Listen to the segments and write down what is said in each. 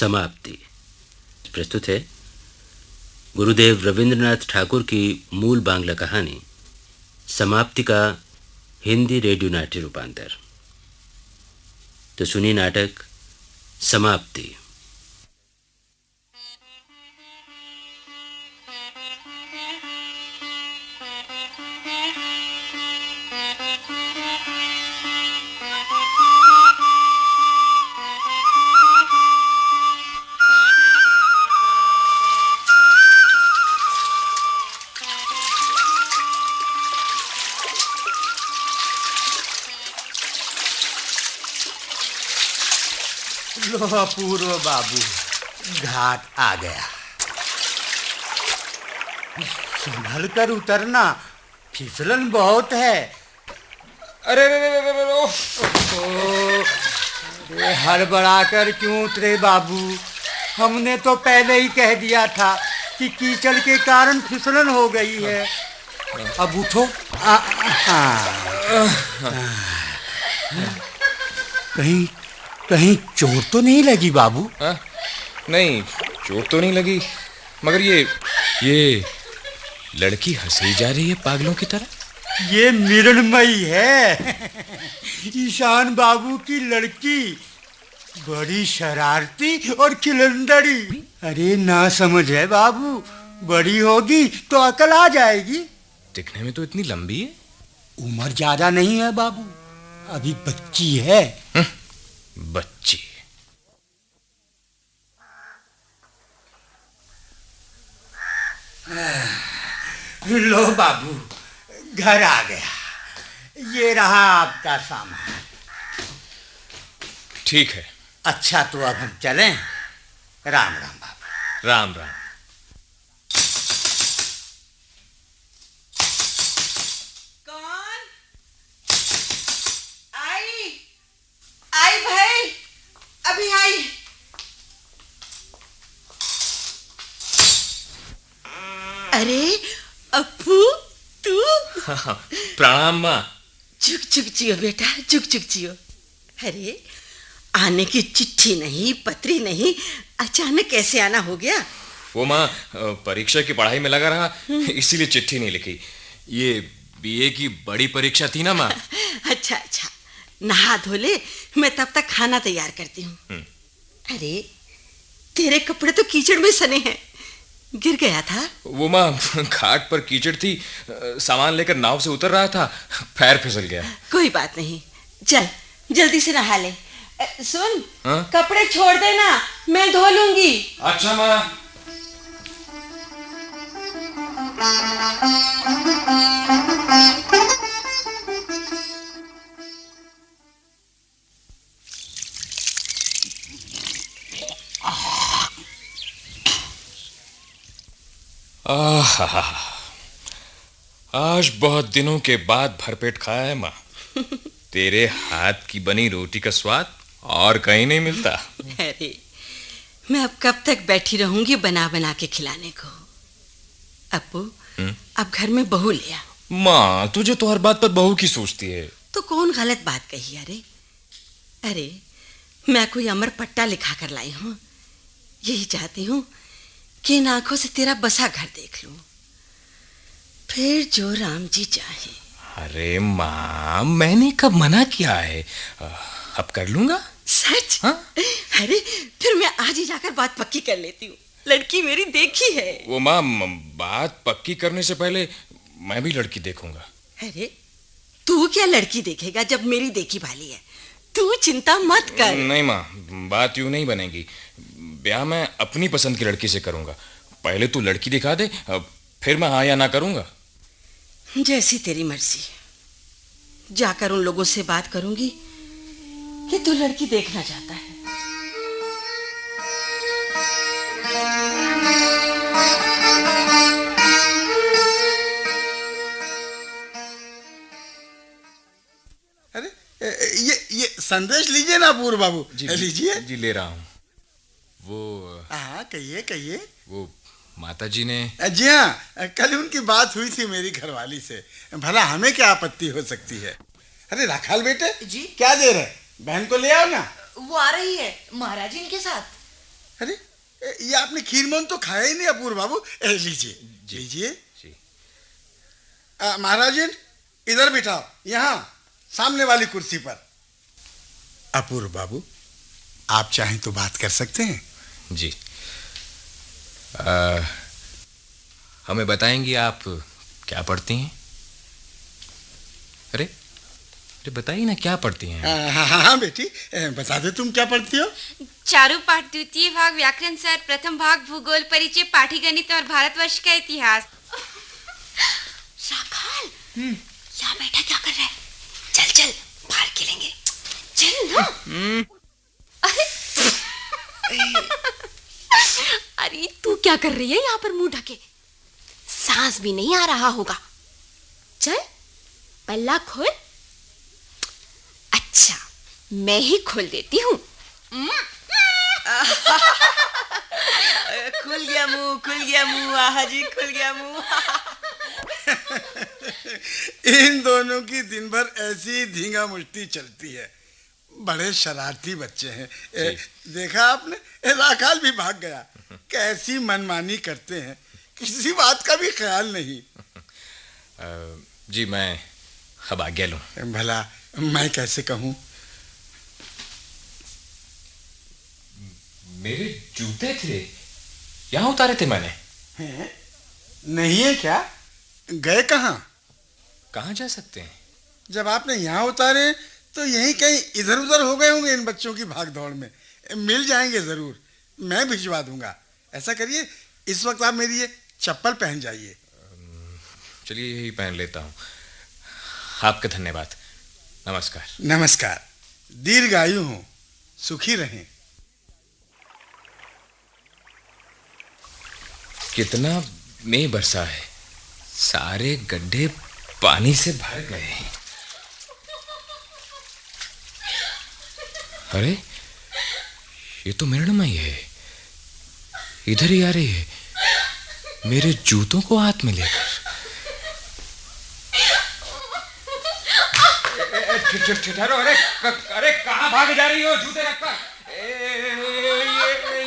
समाप्ति प्रस्तुत है गुरुदेव रविंद्रनाथ ठाकुर की मूल बांग्ला कहानी समाप्ति का हिंदी रेडियो नाट्य रूपांतर। तो सुनिए नाटक समाप्ति। लो अपूर्व बाबू, घाट आ गया। संभल कर उतरना, फिसलन बहुत है। अरे हड़बड़ा कर क्यों उतरे बाबू? हमने तो पहले ही कह दिया था कि कीचड़ के कारण फिसलन हो गई है। अब उठो। कहीं चोट तो नहीं लगी बाबू? नहीं, चोट तो नहीं लगी, मगर ये लड़की हंसी जा रही है पागलों की तरह। ये मृण्मयी है, ईशान बाबू की लड़की, बड़ी शरारती और खिलंदड़ी। अरे ना समझ है बाबू, बड़ी होगी तो अकल आ जाएगी। दिखने में तो इतनी लंबी है। उम्र ज्यादा नहीं है बाबू, अभी बच्ची है। बच्ची? लो बाबू, घर आ गया। ये रहा आपका सामान। ठीक है। अच्छा, तो अब हम चलें। राम राम बाबू। राम राम। कौन? आई भाई, अभी आई। अरे अप्पू, तू? प्रणाम माँ। झुक झुक जियो बेटा, झुक झुक जियो। अरे आने की चिट्ठी नहीं, पत्री नहीं, अचानक कैसे आना हो गया? वो माँ, परीक्षा की पढ़ाई में लगा रहा, इसीलिए चिट्ठी नहीं लिखी। ये बीए की बड़ी परीक्षा थी ना माँ। अच्छा अच्छा, नहा धो ले, मैं तब तक खाना तैयार करती हूँ। अरे तेरे कपड़े तो कीचड़ में सने हैं, गिर गया था? वो माँ, घाट पर कीचड़ थी, सामान लेकर नाव से उतर रहा था, पैर फिसल गया। कोई बात नहीं, चल जल्दी से नहा ले। सुन, कपड़े छोड़ देना, मैं धो लूंगी। अच्छा माँ। आज बहुत दिनों के बाद भरपेट खाया है माँ। तेरे हाथ की बनी रोटी का स्वाद और कहीं नहीं मिलता। अरे मैं अब कब तक बैठी रहूंगी बना बना के खिलाने को? अप्पू, अब घर में बहू ले आ। माँ, तुझे तो हर बात पर बहू की सोचती है। तो कौन गलत बात कही? अरे मैं कोई अमर पट्टा लिखा कर लाई हूँ। यही चाहती हूँ कि इन आंखों से तेरा बसा घर देख लूं, फिर जो राम जी चाहे। अरे माँ, मैंने कब मना किया है? अब कर लूंगा। सच? हाँ? अरे फिर मैं आज ही जाकर बात पक्की कर लेती हूँ। लड़की मेरी देखी है। वो माँ, बात पक्की करने से पहले मैं भी लड़की देखूंगा। अरे तू क्या लड़की देखेगा जब मेरी देखी भाली है? तू चिंता मत कर। नहीं माँ, बात यूं नहीं बनेगी। ब्याह मैं अपनी पसंद की लड़की से करूंगा। पहले तू लड़की दिखा दे, फिर मैं हाँ या ना करूंगा। जैसी तेरी मर्जी। जाकर उन लोगों से बात करूंगी कि तू लड़की देखना चाहता है। अरे ये संदेश लीजिए ना अपूर्व बाबू। लीजिए। जी ले रहा हूँ। वो हाँ, कहिए। वो माताजी ने। जी हाँ, कल उनकी बात हुई थी मेरी घरवाली से। भला हमें क्या आपत्ति हो सकती है? अरे राखाल बेटे जी, क्या देर है, बहन को ले आओ ना। वो आ रही है महाराज इनके साथ। अरे ये आपने खीरमोहन तो खाया ही नहीं अपूर्व बाबू। लीजिए लीजिए। जी। महाराजन इधर बिठाओ, यहाँ सामने वाली कुर्सी पर। अपूर्व बाबू, आप चाहें तो बात कर सकते हैं। जी। हमें बताएंगी आप क्या पढ़ती हैं? अरे अरे बताइए ना, क्या पढ़ती हैं? हाँ बेटी, बता दे तुम क्या पढ़ती हो। चारों पाठ, द्वितीय भाग व्याकरण सर, प्रथम भाग भूगोल परिचय, पाठीगणित और भारतवर्ष का इतिहास। राखाल, यहाँ बैठा क्या कर रहा है? चल चल, बाहर खेलेंगे। चल ना। अरे तू क्या कर रही है यहाँ पर मुंह ढके? सांस भी नहीं आ रहा होगा। चल पल्ला खोल। अच्छा, मैं ही खोल देती हूँ। खुल गया मुंह, आहा जी, खुल गया मुंह। इन दोनों की दिन भर ऐसी धींगा मुश्ती चलती है। बड़े शरारती बच्चे हैं। देखा आपने, राखाल भी भाग गया। कैसी मनमानी करते हैं, किसी बात का भी ख्याल नहीं। जी मैं अब आज्ञा लूं। भला मैं कैसे कहूँ? मेरे जूते थे, यहाँ उतारे थे मैंने। नहीं है क्या? गए कहाँ? कहाँ जा सकते हैं? जब आपने यहाँ उतारे तो यहीं कहीं इधर उधर हो गए होंगे इन बच्चों की भाग दौड़ में। मिल जाएंगे जरूर, मैं भिजवा दूंगा। ऐसा करिए, इस वक्त आप मेरी ये चप्पल पहन जाइए। चलिए यही पहन लेता हूँ। आपका धन्यवाद। नमस्कार। नमस्कार। दीर्घायु हो, सुखी रहें। कितना मई बरसा है, सारे गड्ढे पानी से भर गए हैं। अरे ये तो मृणमयी है, इधर ही आ रही है, मेरे जूतों को हाथ में लेकर। ठहरो, अरे कहाँ भाग जा रही हो? जूते रखकर।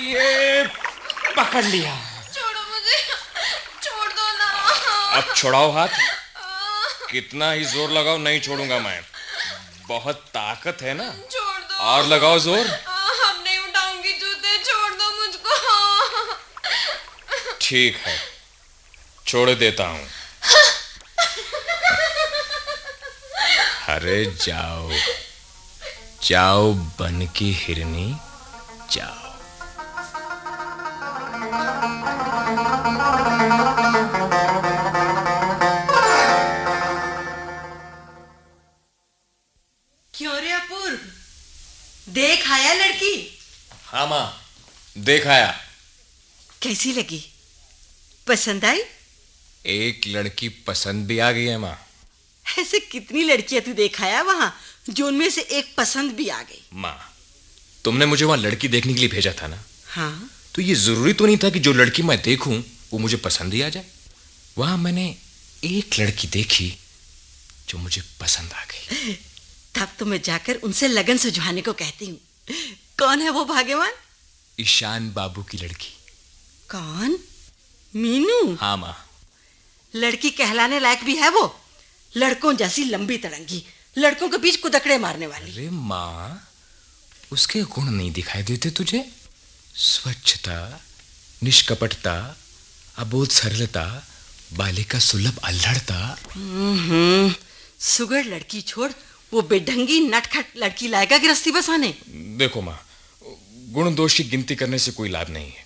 ये पकड़ लिया। छोड़ो मुझे, छोड़ दो ना। अब छुड़ाओ हाथ। कितना ही जोर लगाओ, नहीं छोड़ूंगा मैं। बहुत ताकत है ना। छोड़ दो। और लगाओ जोर। हम नहीं उठाऊंगी जूते, छोड़ दो मुझको। ठीक है, छोड़ देता हूं। अरे जाओ जाओ, बन की हिरनी, जाओ। क्यों रे अपूर्व, देख आया लड़की? हाँ माँ, देख आया। कैसी लगी? पसंद आई? एक लड़की पसंद भी आ गई है माँ। ऐसे कितनी लड़कियां तू देखाया वहां, जो उनमें से एक पसंद भी आ गई? माँ, तुमने मुझे वहां लड़की देखने के लिए भेजा था ना। हाँ। तो ये जरूरी तो नहीं था कि जो लड़की मैं देखूं वो मुझे पसंद ही आ जाए। वहां मैंने एक लड़की देखी जो मुझे पसंद आ गई। तब तो मैं जाकर उनसे लगन सुझवाने को कहती हूँ। कौन है वो भाग्यवान? ईशान बाबू की लड़की। कौन? मीनू? हाँ माँ। लड़की कहलाने लायक भी है वो, लड़कों जैसी लंबी तड़ंगी, लड़कों के बीच कुदकड़े मारने वाली। अरे माँ, उसके गुण नहीं दिखाई देते तुझे? स्वच्छता, निष्कपटता, अबोध सरलता, बालिका सुलभ अल्हड़ता। सुगर लड़की छोड़, वो बेढंगी नटखट लड़की लाएगा गृहस्थी बसाने? देखो माँ, गुण दोष की गिनती करने से कोई लाभ नहीं है।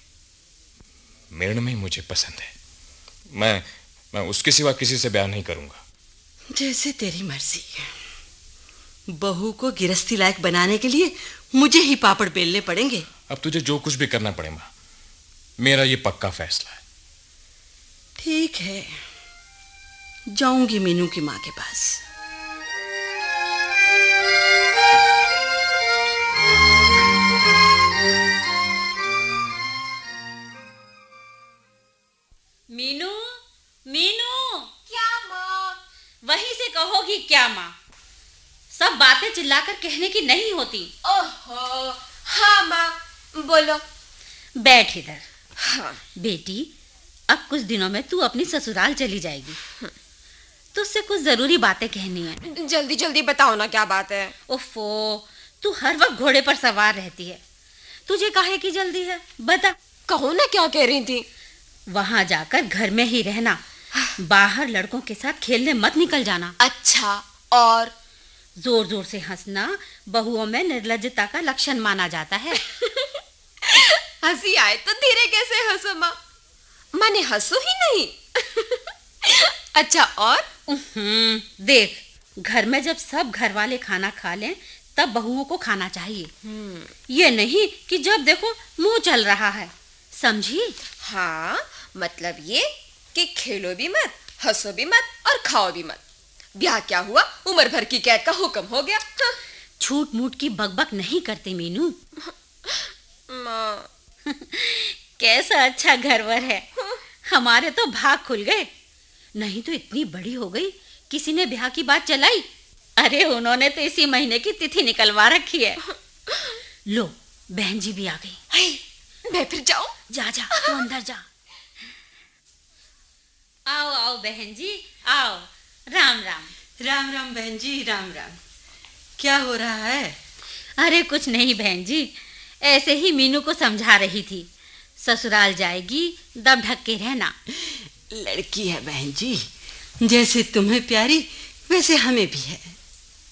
मेरे में मुझे पसंद है। मैं उसके सिवा किसी से ब्याह नहीं करूंगा। जैसे तेरी मर्जी। बहू को गिरस्ती लायक बनाने के लिए मुझे ही पापड़ बेलने पड़ेंगे। अब तुझे जो कुछ भी करना पड़े माँ, मेरा ये पक्का फैसला है। ठीक है, जाऊंगी मीनू की माँ के पास। मीनू, मीनू। क्या माँ? वहीं से कहोगी क्या माँ? सब बातें चिल्लाकर कहने की नहीं होती। ओहो, हाँ माँ, बोलो। बैठ इधर। हाँ। बेटी, अब कुछ दिनों में तू अपनी ससुराल चली जाएगी। तुझसे कुछ जरूरी बातें कहनी है। जल्दी जल्दी बताओ ना, क्या बात है? ओफो, तू हर वक्त घोड़े पर सवार रहती है, तुझे काहे की जल्दी है? बता। कहो ना, क्या कह रही थी? वहां जाकर घर में ही रहना, बाहर लड़कों के साथ खेलने मत निकल जाना। अच्छा, और? जोर जोर से हंसना बहुओं में निर्लज्जता का लक्षण माना जाता है। हंसी आए तो धीरे कैसे हंसो माँ? माने हंसो ही नहीं। अच्छा, और? देख, घर में जब सब घर वाले खाना खा लें तब बहुओं को खाना चाहिए। ये नहीं कि जब देखो मुंह चल रहा है, समझी? हाँ, मतलब ये कि खेलो भी मत, हंसो भी मत और खाओ भी मत। ब्याह क्या हुआ, उम्र भर की कैद का हुक्म हो गया। हाँ। छूट मूट की बकबक नहीं करते मीनू। माँ। कैसा अच्छा घरवर है, हमारे तो भाग खुल गए। नहीं तो इतनी बड़ी हो गई, किसी ने ब्याह की बात चलाई? अरे उन्होंने तो इसी महीने की तिथि निकलवा रखी है। लो, बहन जी भी आ गई। हाय, मैं फिर जाऊं? जा जा, तू अंदर जा। आओ आओ बहन जी, आओ। राम राम। राम राम बहन जी, राम राम। क्या हो रहा है? अरे कुछ नहीं बहन जी, ऐसे ही मीनू को समझा रही थी। ससुराल जाएगी, दब ढक के रहना। लड़की है बहन जी, जैसे तुम्हें प्यारी वैसे हमें भी है।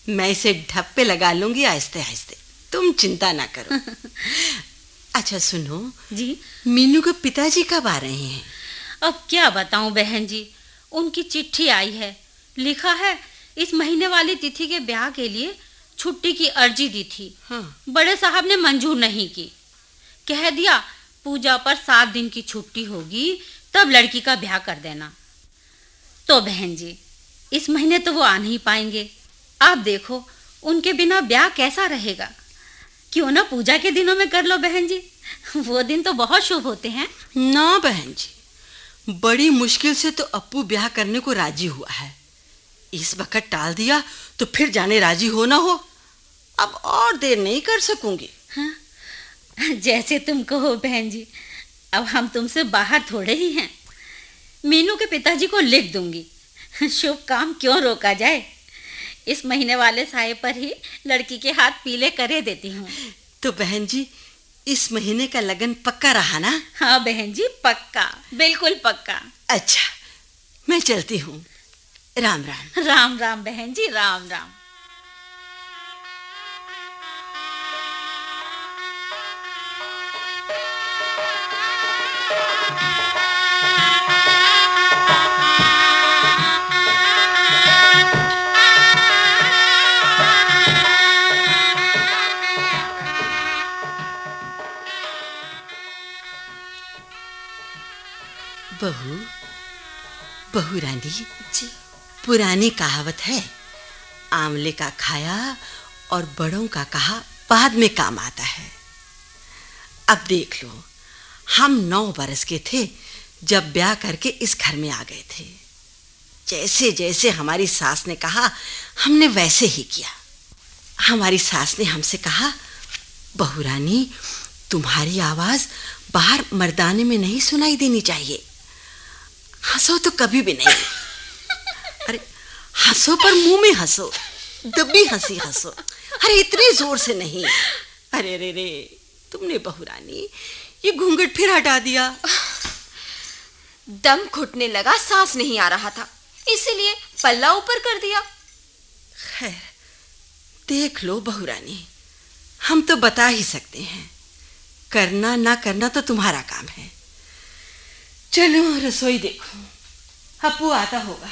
मैं इसे ढप्पे लगा लूंगी आहिस्ते आहिस्ते, तुम चिंता ना करो। अच्छा सुनो जी, मीनू के पिताजी कब आ रहे हैं? अब क्या बताऊं बहन जी, उनकी चिट्ठी आई है। लिखा है इस महीने वाली तिथि के ब्याह के लिए छुट्टी की अर्जी दी थी। हाँ। बड़े साहब ने मंजूर नहीं की। कह दिया पूजा पर 7 दिन की छुट्टी होगी तब लड़की का ब्याह कर देना। तो बहन जी, इस महीने तो वो आ नहीं पाएंगे। आप देखो उनके बिना ब्याह कैसा रहेगा। क्यों ना पूजा के दिनों में कर लो बहन जी, वो दिन तो बहुत शुभ होते हैं। ना बहन जी, बड़ी मुश्किल से तो अप्पू ब्याह करने को राजी हुआ है। इस वक्त टाल दिया तो फिर जाने राजी हो ना हो। अब और देर नहीं कर सकूंगी। हाँ, जैसे तुम कहो बहन जी, अब हम तुमसे बाहर थोड़े ही हैं। मीनू के पिताजी को लिख दूंगी, शुभ काम क्यों रोका जाए। इस महीने वाले साये पर ही लड़की के हाथ पीले करे देती हूँ। तो बहन जी, इस महीने का लगन पक्का रहा ना? हाँ बहन जी, पक्का, बिल्कुल पक्का। अच्छा, मैं चलती हूँ। राम राम। राम राम बहन जी, राम राम। बहू, बहू रानी जी। पुरानी कहावत है, आंवले का खाया और बड़ों का कहा बाद में काम आता है। अब देख लो, हम 9 बरस के थे जब ब्याह करके इस घर में आ गए थे। जैसे जैसे हमारी सास ने कहा हमने वैसे ही किया। हमारी सास ने हमसे कहा, बहू रानी तुम्हारी आवाज बाहर मर्दाने में नहीं सुनाई देनी चाहिए। हंसो तो कभी भी नहीं। अरे हंसो पर मुंह में हंसो, दबी हंसी हंसो। अरे इतनी जोर से नहीं। अरे रे रे, तुमने बहू रानी ये घूंघट फिर हटा दिया। दम घुटने लगा, सांस नहीं आ रहा था, इसीलिए पल्ला ऊपर कर दिया। खैर देख लो बहू रानी, हम तो बता ही सकते हैं, करना ना करना तो तुम्हारा काम है। चलो रसोई देखो, अप्पू आता होगा।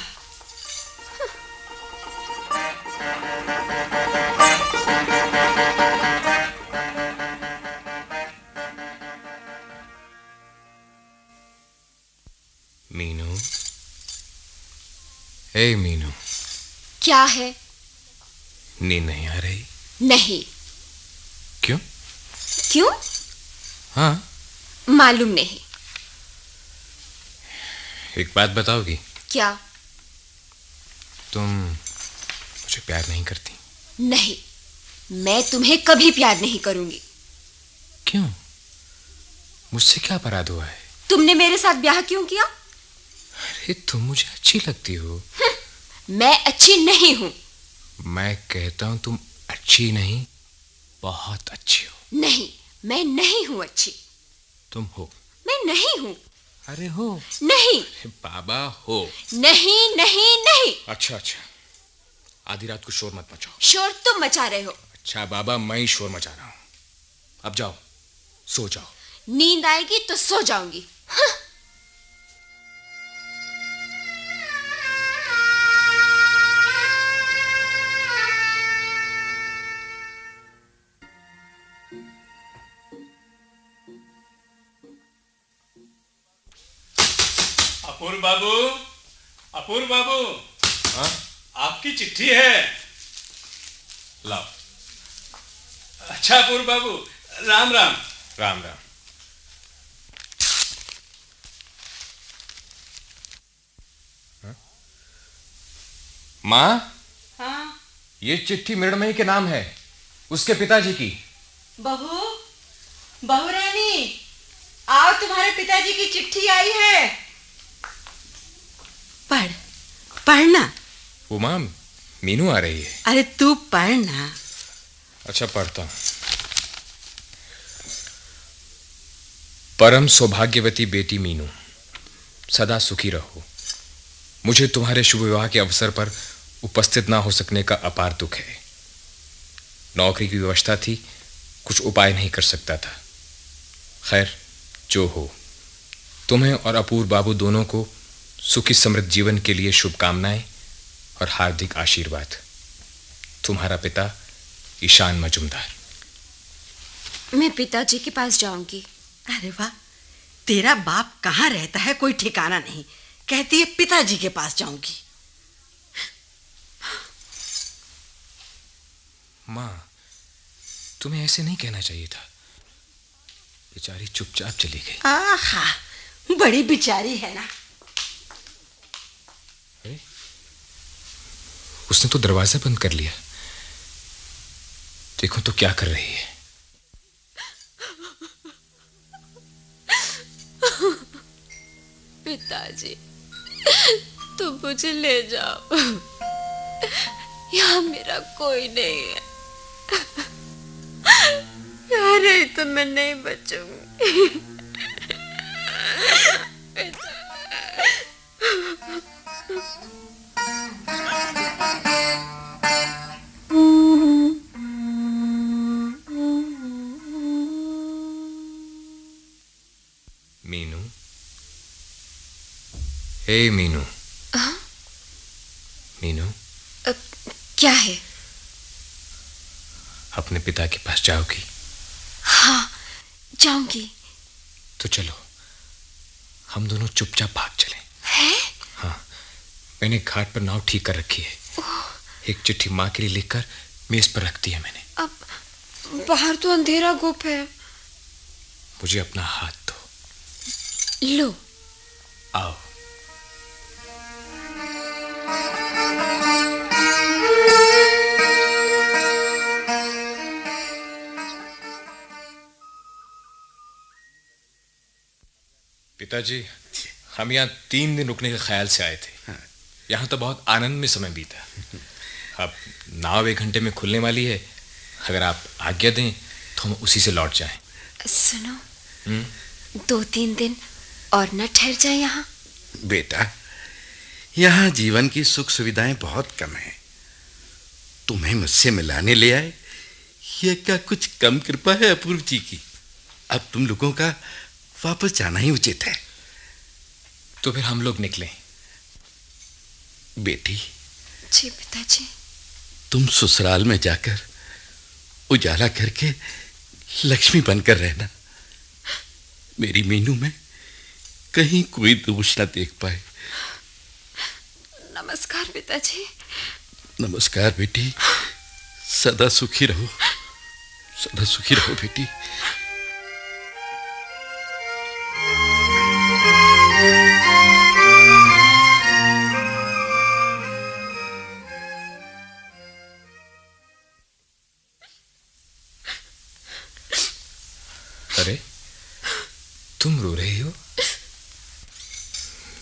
मीनू, हे मीनू। क्या है? नींद नहीं आ रही? नहीं। क्यों? क्यों? हाँ, मालूम नहीं। एक बात बताओगी? क्या? तुम मुझे प्यार नहीं करती? नहीं, मैं तुम्हें कभी प्यार नहीं करूंगी। क्यों? मुझसे क्या अपराध हुआ है? तुमने मेरे साथ ब्याह क्यों किया? अरे तुम मुझे अच्छी लगती हो। मैं अच्छी नहीं हूं। मैं कहता हूं तुम अच्छी नहीं, बहुत अच्छी हो। नहीं, मैं नहीं हूं अच्छी। तुम हो। मैं नहीं हूं। अरे हो। नहीं। बाबा हो। नहीं नहीं नहीं। अच्छा, आधी रात को शोर मत मचाओ। शोर तुम मचा रहे हो। अच्छा बाबा, मैं ही शोर मचा रहा हूं। अब जाओ, सो जाओ। नींद आएगी तो सो जाऊंगी। हाँ। अपूर्व बाबू, अपूर्व बाबू। हाँ? आपकी चिट्ठी है। लाओ। अच्छा अपूर्व बाबू, राम राम। राम राम। हाँ? माँ, हाँ ये चिट्ठी मृणमयी के नाम है, उसके पिताजी की। बहू, बहू रानी, आओ, तुम्हारे पिताजी की चिट्ठी आई है। पढ़ना। वो माँ, मीनू आ रही है। अरे तू पढ़ना। अच्छा, पढ़ता हूं। परम सौभाग्यवती बेटी मीनू, सदा सुखी रहो। मुझे तुम्हारे शुभ विवाह के अवसर पर उपस्थित ना हो सकने का अपार दुख है। नौकरी की व्यवस्था थी, कुछ उपाय नहीं कर सकता था। खैर, जो हो। तुम्हें और अपूर्व बाबू दोनों को सुखी समृद्ध जीवन के लिए शुभकामनाएं और हार्दिक आशीर्वाद। तुम्हारा पिता ईशान मजुमदार। मैं पिताजी के पास जाऊंगी। अरे वाह, तेरा बाप कहाँ रहता है कोई ठिकाना नहीं, कहती है पिताजी के पास जाऊंगी। माँ, तुम्हें ऐसे नहीं कहना चाहिए था। बेचारी चुपचाप चली गई। आहा, बड़ी बेचारी है ना। अरे, उसने तो दरवाजा बंद कर लिया। देखो तो क्या कर रही है। पिताजी, तुम मुझे ले जाओ। यहाँ मेरा कोई नहीं है। यहाँ नहीं तो मैं नहीं बचूंगी। मीनू, हे मीनू। मीनू, क्या है? अपने पिता के पास जाओगी? हाँ, जाऊंगी। तो चलो, हम दोनों चुपचाप भाग चलें। हैं? हाँ, मैंने घाट पर नाव ठीक कर रखी है। एक चिट्ठी माँ के लिए लिखकर मेज पर रख दी है मैंने। अब बाहर तो अंधेरा गुप है। मुझे अपना हाथ दो। लो। आओ। पिताजी, हम यहाँ 3 दिन रुकने के ख्याल से आए थे। यहाँ तो बहुत आनंद में समय बीता। अब नाव 1 घंटे में खुलने वाली है। अगर आप आज्ञा दें तो हम उसी से लौट जाएं। सुनो, 2-3 दिन और न ठहर जाए यहाँ? बेटा, यहाँ जीवन की सुख सुविधाएं बहुत कम हैं। तुम्हें मुझसे मिलाने ले आए, ये क्या कुछ कम कृपा है अपूर्व जी की? अब तुम लोगों का वापस जाना ही उचित है। तो फिर हम लोग निकलें। बेटी। जी पिताजी। तुम ससुराल में जाकर उजाला करके लक्ष्मी बनकर रहना। मेरी मीनू में कहीं कोई दोष न देख पाए। नमस्कार पिताजी। नमस्कार बेटी। सदा सुखी रहो, सदा सुखी रहो बेटी। अरे,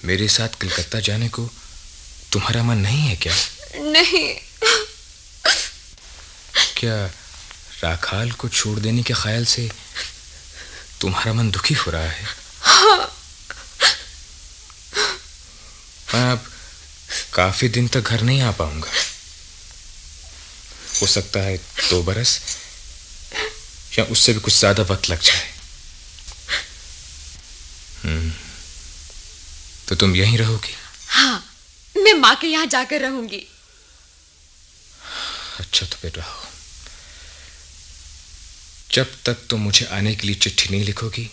मेरे साथ कलकत्ता जाने को तुम्हारा मन नहीं है क्या? नहीं। क्या राखाल को छोड़ देने के ख्याल से तुम्हारा मन दुखी हो रहा है? हाँ। मैं अब काफी दिन तक घर नहीं आ पाऊंगा। हो सकता है 2 बरस या उससे भी कुछ ज्यादा वक्त लग जाए। तो तुम यहीं रहोगी? हाँ, मैं माँ के यहाँ जाकर रहूंगी। अच्छा तो फिर रहो। जब तक तुम मुझे आने के लिए चिट्ठी नहीं लिखोगी,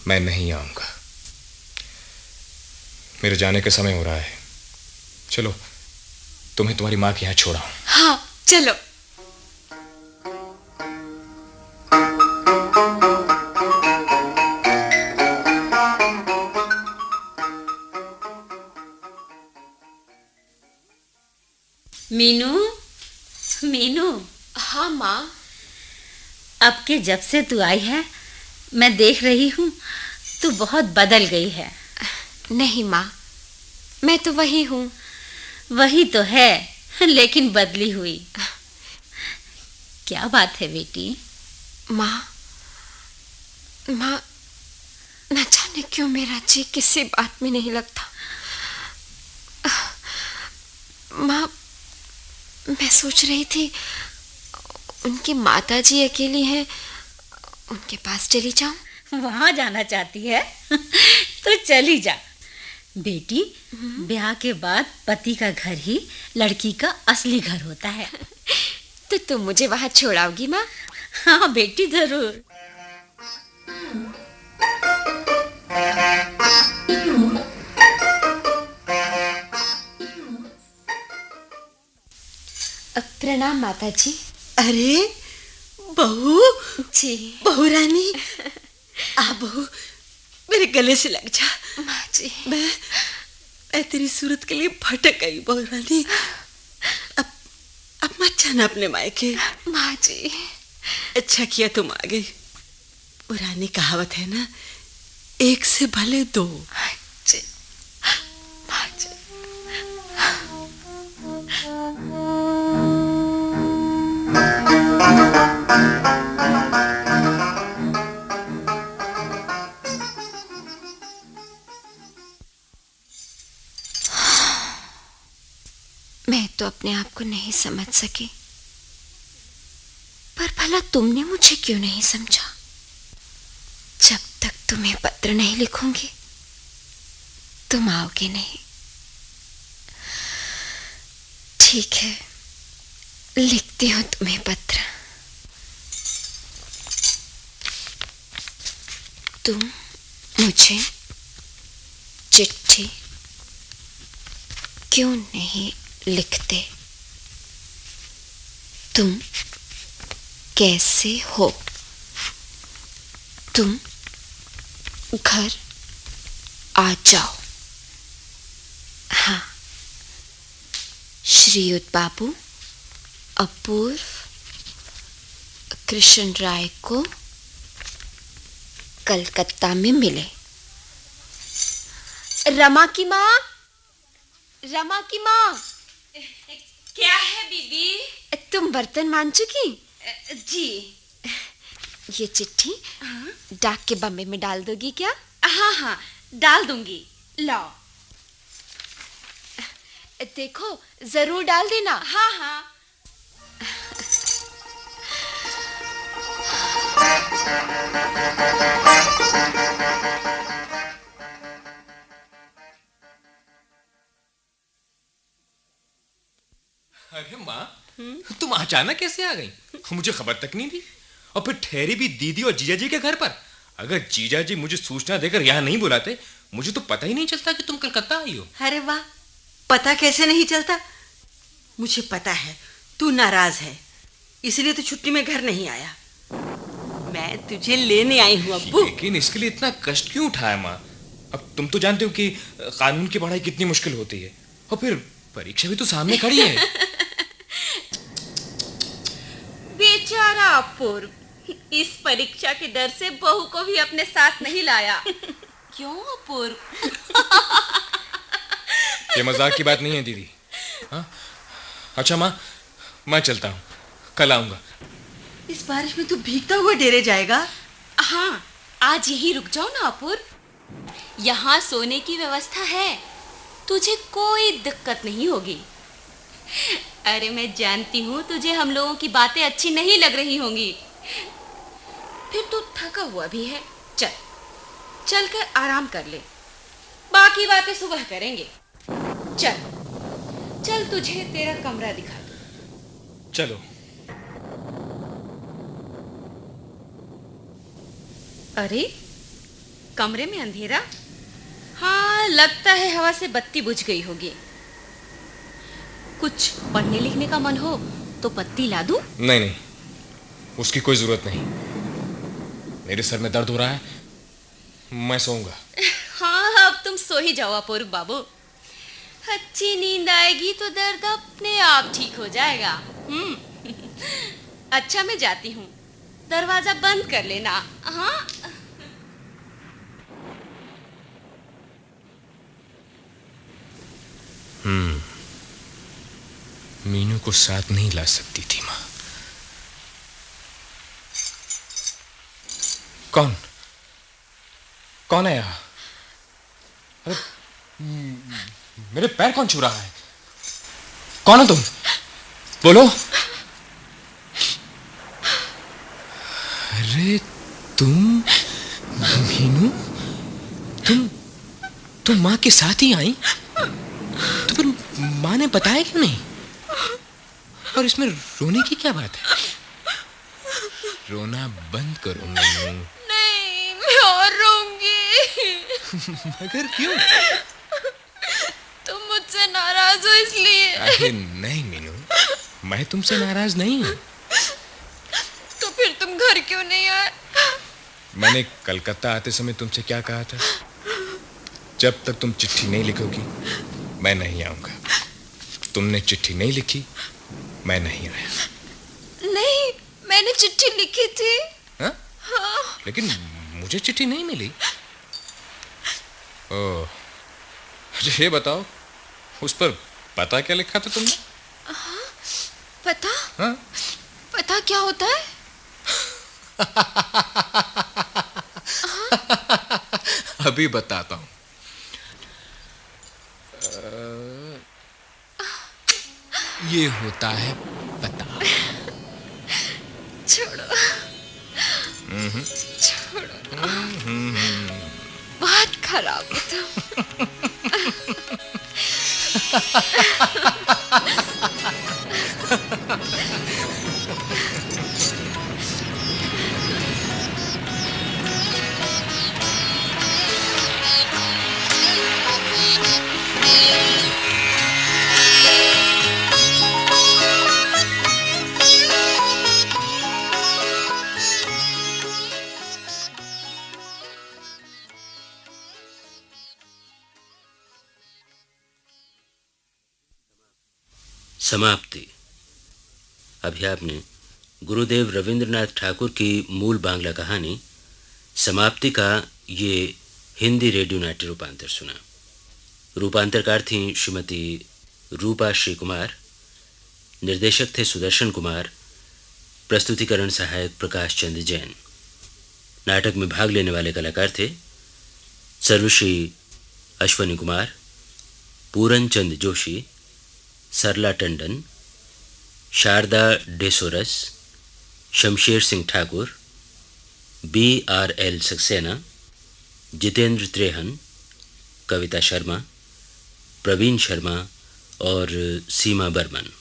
मैं नहीं आऊंगा। मेरे जाने का समय हो रहा है। चलो, तुम्हें तुम्हारी माँ के यहाँ छोड़ा हूं। हाँ, चलो। मीनू, मीनू। हाँ माँ। अब के जब से तू आई है, मैं देख रही हूँ तू बहुत बदल गई है। नहीं माँ, मैं तो वही हूँ। वही तो है, लेकिन बदली हुई। क्या बात है बेटी? माँ, न जाने क्यों मेरा जी किसी बात में नहीं लगता। माँ, मैं सोच रही थी उनकी माताजी अकेली हैं, उनके पास चली जाऊं। वहां जाना चाहती है? तो चली जा बेटी। ब्याह के बाद पति का घर ही लड़की का असली घर होता है। तो तुम मुझे वहां छोड़ाओगी माँ? हाँ बेटी, जरूर। प्रणाम माताजी। अरे बहू जी। बहू रानी, आ बहू, मेरे गले से लग जा। माँ जी। मैं तेरी सूरत के लिए भटक गई बहू रानी। अब मत जाना अपने मायके। माँ जी। अच्छा किया तुम आ गई। पुरानी कहावत है ना, 1 से भले 2। जी। माँ जी। मैं तो अपने आप को नहीं समझ सकी, पर भला तुमने मुझे क्यों नहीं समझा? जब तक तुम्हें पत्र नहीं लिखूंगी, तुम आओगे नहीं। ठीक है, लिखती हूं तुम्हें पत्र। तुम मुझे चिट्ठी क्यों नहीं लिखते? तुम कैसे हो? तुम घर आ जाओ। हाँ, श्रीयुत बाबू अपूर्व कृष्ण राय को कलकत्ता में मिले। रमा की माँ, रमा की माँ। क्या है बीबी? तुम बर्तन मान चुकी? जी। ये चिट्ठी डाक के बम्बे में डाल दोगी क्या? हाँ हाँ, डाल दूंगी। लाओ। देखो, जरूर डाल देना। हाँ हाँ। अरे माँ, तुम अचानक कैसे आ गई? मुझे खबर तक नहीं दी, और फिर ठहरी भी दीदी और जीजा जी के घर पर। अगर जीजा जी मुझे सूचना देकर यहाँ नहीं बुलाते, मुझे तो पता ही नहीं चलता कि तुम कलकत्ता आई हो। अरे वाह, पता कैसे नहीं चलता? मुझे पता है तू नाराज है, इसलिए तो छुट्टी में घर नहीं आया। मैं तुझे लेने आई हूँ अब्बू। लेकिन इसके लिए इतना कष्ट क्यों उठाया माँ? अब तुम तो जानते हो कि कानून की पढ़ाई कितनी मुश्किल होती है, और फिर परीक्षा भी तो सामने खड़ी है। बेचारा अपूर्व, इस परीक्षा के डर से बहू को भी अपने साथ नहीं लाया। क्यों अपूर्व? ये मजाक की बात नहीं है दीदी। हाँ, अच्छा माँ, मैं चलता हूँ, कल आऊंगा। इस बारिश में तू भीगता हुआ डेरे जाएगा? हाँ, आज यही रुक जाओ ना अपूर्व। यहाँ सोने की व्यवस्था है, तुझे कोई दिक्कत नहीं होगी। अरे मैं जानती हूँ तुझे हम लोगों की बातें अच्छी नहीं लग रही होंगी। फिर तू थका हुआ भी है, चल चलकर आराम कर ले, बाकी बातें सुबह करेंगे। चल चल, तुझे तेरा कमरा दिखा दूं। चलो। अरे कमरे में अंधेरा? हाँ, लगता है हवा से बत्ती बुझ गई होगी। कुछ पढ़ने लिखने का मन हो तो पत्ती ला दूं? नहीं नहीं, उसकी कोई जरूरत नहीं। मेरे सर में दर्द हो रहा है, मैं सोऊंगा। हाँ, अब तुम सो ही जाओ अपूर्व बाबू। अच्छी नींद आएगी तो दर्द अपने आप ठीक हो जाएगा। अच्छा, मैं जाती हूँ, दरवाजा बंद कर लेना। हाँ। मीनू को साथ नहीं ला सकती थी माँ। कौन कौन है यहाँ? अरे मेरे पैर कौन छू रहा है? कौन हो तुम? बोलो। अरे तुम मीनू, तुम माँ के साथ ही आई? तो फिर माँ ने बताया क्यों नहीं? और इसमें रोने की क्या बात है? रोना बंद करो मीनू। नहीं, मैं और रोऊंगी। मगर क्यों? तुम मुझसे नाराज हो इसलिए। अरे नहीं मीनू, मैं तुमसे नाराज नहीं हूँ। तो फिर तुम घर क्यों नहीं आए? मैंने कलकत्ता आते समय तुमसे क्या कहा था? जब तक तुम चिट्ठी नहीं लिखोगी मैं नहीं आऊंगा। तुमने चिट्ठी नहीं लिखी, मैं नहीं आया। नहीं, मैंने चिट्ठी लिखी थी। हाँ? हाँ। लेकिन मुझे चिट्ठी नहीं मिली। ओह, अच्छा ये बताओ, उस पर पता क्या लिखा था तुमने? पता? हाँ? पता क्या होता है? अभी बताता हूँ। ये होता है पता। छोड़ो, छोड़ो, बहुत खराब हो तुम। समाप्ति। अभी आपने गुरुदेव रविंद्रनाथ ठाकुर की मूल बांग्ला कहानी समाप्ति का ये हिंदी रेडियो नाट्य रूपांतर सुना। रूपांतरकार थीं श्रीमती रूपा श्री कुमार, निर्देशक थे सुदर्शन कुमार, प्रस्तुतिकरण सहायक प्रकाश चंद्र जैन। नाटक में भाग लेने वाले कलाकार थे सर्वश्री अश्वनी कुमार, पूरन चंद जोशी, सरला टंडन, शारदा डेसोरस, शमशेर सिंह ठाकुर, BRL सक्सेना, जितेंद्र त्रेहन, कविता शर्मा, प्रवीण शर्मा और सीमा बर्मन।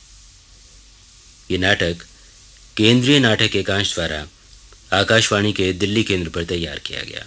ये नाटक केंद्रीय नाटक एकांश द्वारा आकाशवाणी के दिल्ली केंद्र पर तैयार किया गया।